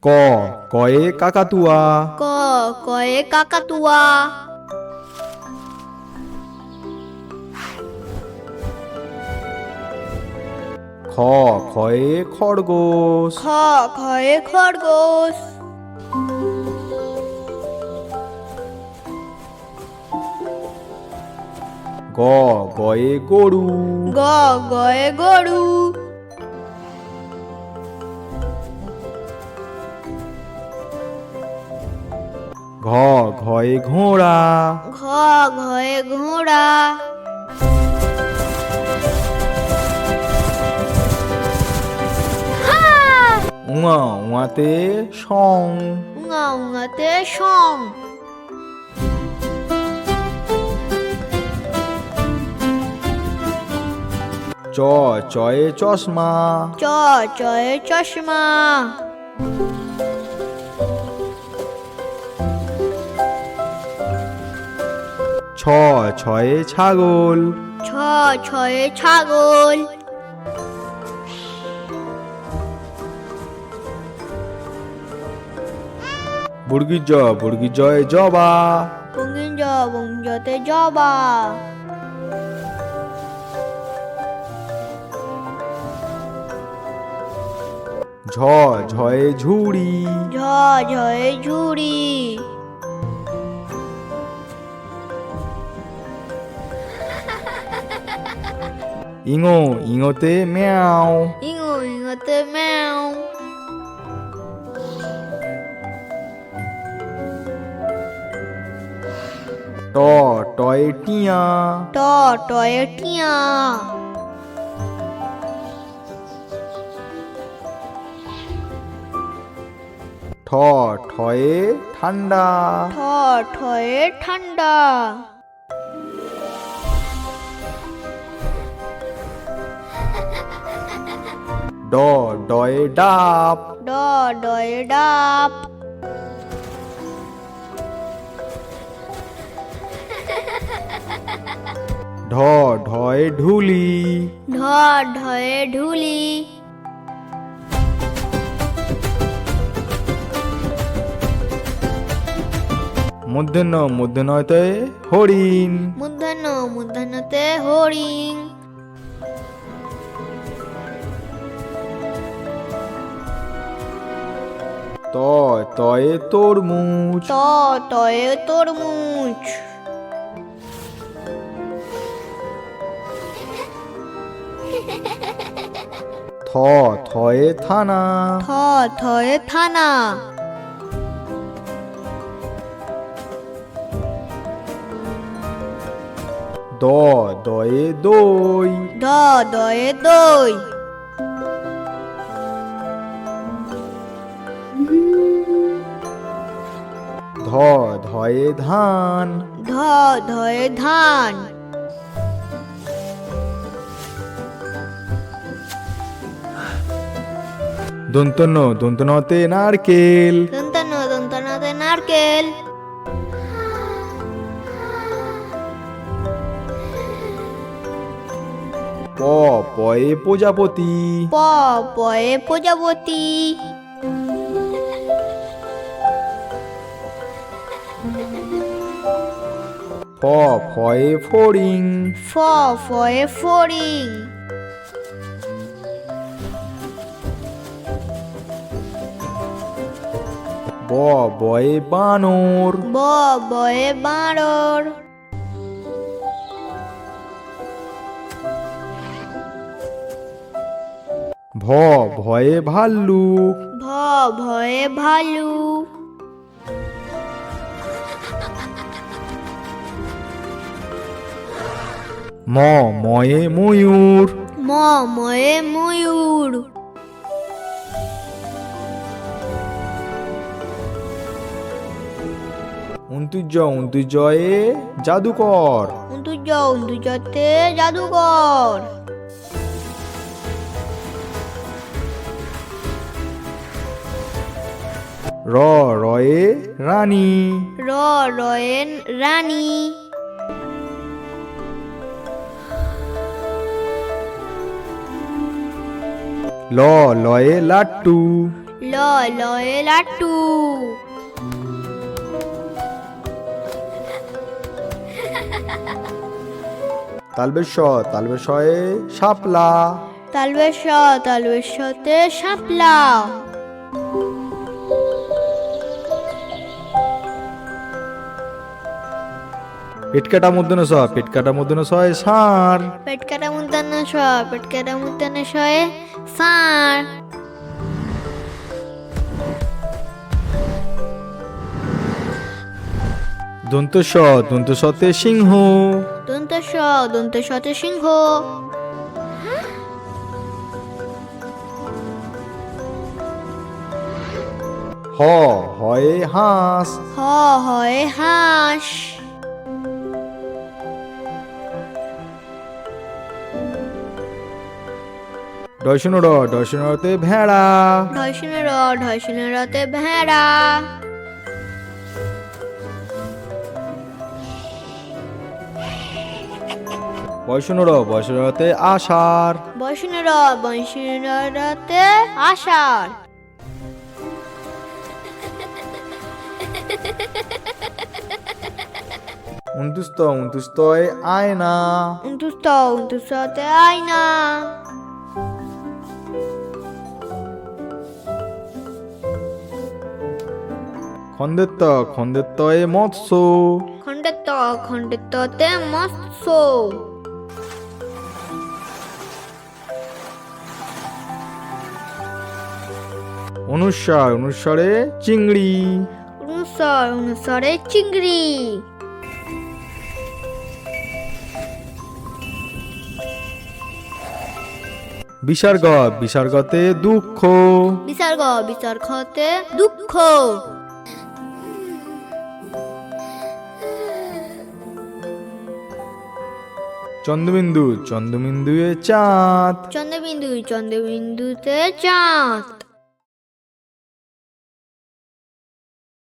ক কয়ে কাকাতুয়া ক কয়ে কাকাতুয়া খ খয়ে খরগোশ খ খয়ে খরগোশ গ গয়ে গরু গ গয়ে গরু ঘ ঘয়ে ঘোড়া ঘ ঘয়ে ঘোড়া উঙা উঙাতে সং উঙা উঙাতে সং চ চয়ে চশমা চ চয়ে চশমা ছ ছয়ে ছাগল ছ ছয়ে ছাগল বুর্গি জয়ে জবা বঙ্গিঞ্জ বঙ্গিঞ্জতে জবা ঝ ঝয়ে ঝুড়ি ঝ ঝয়ে ঝুড়ি ইঙো ইঙোতে ম্যাও ইঙো ইঙোতে ম্যাও ট টয়ে টিয়া ট টয়ে টিয়া ঠ ঠয়ে ঠান্ডা ঠ ঠয়ে ঠান্ডা ড ডয়ে ডাব ড ডয়ে ডাব ঢ ঢয়ে ঢুলি ঢ ঢয়ে ঢুলি মূর্ধন্যতে হরিণ মূর্ধন্য মূর্ধন্যতে হরিণ ত তয়ে তরমুজ ত তয়ে তরমুজ থ থয়ে থানা থ থয়ে থানা দ দয়ে দই দ দয়ে দই ধ ধয়ে ধান ধ ধয়ে ধান দন্তন্যতে নারকেল দন্তন্য দন্তন্যতে নারকেল প পয়ে প্রজাপতি প পয়ে প্রজাপতি ফ ফয়ে ফড়িং ফ ফয়ে ফড়িং ব বয়ে বানর ব বয়ে বাঁদর ভ ভয়ে ভাল্লুক ভ ভয়ে ভালু ম ময়ে ময়ূর ম ময়ে ময়ূর উন্তুজয়ে জাদুকর উন্তুজতে জাদুকর র রয়ে রানী র রয়ে রানী ল লয়ে লাট্টু ল লয়ে লাট্টু। তালবেশ শয়ে শাপলা। তালবেশতে শাপলা। পেটকাটা মূর্ধন্য শয়ে ষাঁড়। পেটকাটা মূর্ধন্য শয়ে ষাঁড়। দন্ত সতে সিংহ। দন্ত শতে সিংহ। হয়ে হাঁস। হয়ে হাঁস। ডয়শনরতে ভেড়া। ঢয়শনেরতে ভেড়া। বয়সনরতে আষাঢ়। বয়সনেরতে আষাঢ়। উনতুস্তয়ে আয়না। উনতুস্ততে আয়না। খন্দেত্বয়ে মৎস্য। খণ্ডেত্বতে মৎস্য। অনুস্বরে চিংড়ি। অনুস্বরে চিংড়ি। বিসর্গতে দুঃখ। বিসর্গতে দুঃখ। চন্দ্রবিন্দুয়ে চাঁদ। চন্দ্রবিন্দুতে চাঁদ।